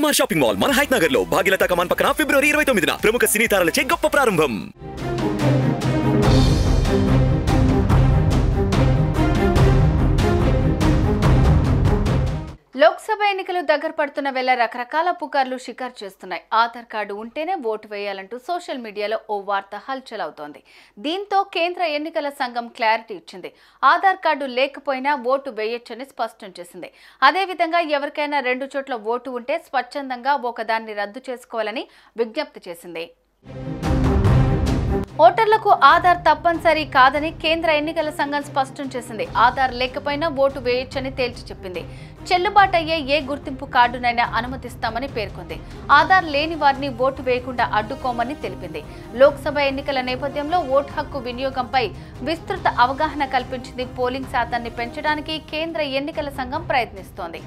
EMR shopping mall మన హైత్ నగర్ లో భాగ్యలతా కమాన్ పక్కన ఫిబ్రవరి 29న ప్రముఖ సినీ తారలచే గొప్ప ప్రారంభం. లోక్సభ ఎన్నికలు దగ్గర పడుతున్న వేళ రకరకాల పుకార్లు షికారు చేస్తున్నాయి. ఆధార్ కార్డు ఉంటేనే ఓటు వేయాలంటూ సోషల్ మీడియాలో ఓ వార్త హల్చల్ అవుతోంది. దీంతో కేంద్ర ఎన్నికల సంఘం క్లారిటీ ఇచ్చింది. ఆధార్ కార్డు లేకపోయినా ఓటు వేయొచ్చని స్పష్టం చేసింది. అదేవిధంగా ఎవరికైనా 2 చోట్ల ఓటు ఉంటే స్వచ్ఛందంగా ఒకదాన్ని రద్దు చేసుకోవాలని విజ్ఞప్తి చేసింది. ఓటర్లకు ఆధార్ తప్పనిసరి కాదని కేంద్ర ఎన్నికల సంఘం స్పష్టం చేసింది. ఆధార్ లేకపోయినా ఓటు వేయొచ్చని తేల్చి చెప్పింది. చెల్లుబాటయ్యే ఏ గుర్తింపు కార్డునైనా అనుమతిస్తామని పేర్కొంది. ఆధార్ లేని వారిని ఓటు వేయకుండా అడ్డుకోమని తెలిపింది. లోక్సభ ఎన్నికల నేపథ్యంలో ఓటు హక్కు వినియోగంపై విస్తృత అవగాహన కల్పించింది. పోలింగ్ శాతాన్ని పెంచడానికి కేంద్ర ఎన్నికల సంఘం ప్రయత్నిస్తోంది.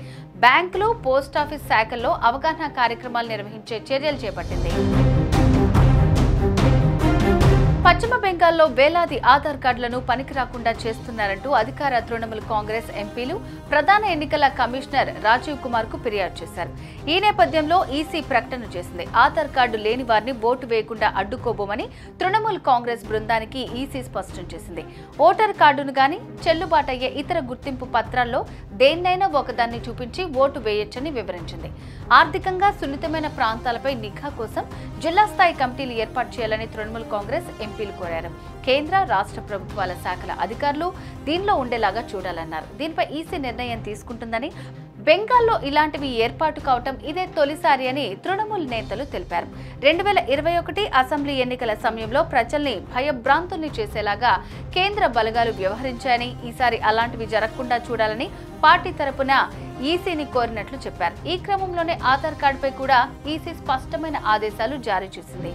బ్యాంకులు, పోస్టాఫీస్ శాఖల్లో అవగాహన కార్యక్రమాలు నిర్వహించే చర్యలు చేపట్టింది. పశ్చిమ బెంగాల్లో వేలాది ఆధార్ కార్డులను పనికి రాకుండా చేస్తున్నారంటూ అధికార తృణమూల్ కాంగ్రెస్ ఎంపీలు ప్రధాన ఎన్నికల కమిషనర్ రాజీవ్ కుమార్ కు ఫిర్యాదు చేశారు. ఈ నేపథ్యంలో ఈసీ ప్రకటన చేసింది. ఆధార్ కార్డు లేని వారిని ఓటు వేయకుండా అడ్డుకోబోమని తృణమూల్ కాంగ్రెస్ బృందానికి ఈసీ స్పష్టం చేసింది. ఓటర్ కార్డును గాని చెల్లుబాటయ్యే ఇతర గుర్తింపు పత్రాల్లో దేన్నైనా ఒకదాన్ని చూపించి ఓటు వేయొచ్చని వివరించింది. ఆర్థికంగా సున్నితమైన ప్రాంతాలపై నిఘా కోసం జిల్లా స్థాయి కమిటీలు ఏర్పాటు చేయాలని తృణమూల్ కాంగ్రెస్ ఎంపీలు కోరారు. కేంద్ర, రాష్ట్ర ప్రభుత్వాల శాఖల అధికారులు దీనిలో ఉండేలాగా చూడాలన్నారు. దీనిపై ఈసీ నిర్ణయం తీసుకుంటుందని, బెంగాల్లో ఇలాంటివి ఏర్పాటు కావటం ఇదే తొలిసారి అని తృణమూల్ నేతలు తెలిపారు. 2021 అసెంబ్లీ ఎన్నికల సమయంలో ప్రజల్ని భయభ్రాంతుల్ని చేసేలాగా కేంద్ర బలగాలు వ్యవహరించాయని, ఈసారి అలాంటివి జరగకుండా చూడాలని పార్టీ తరపున ఈసీని కోరినట్లు చెప్పారు. ఈ క్రమంలోనే ఆధార్ కార్డుపై కూడా ఈసీ స్పష్టమైన ఆదేశాలు జారీ చేసింది.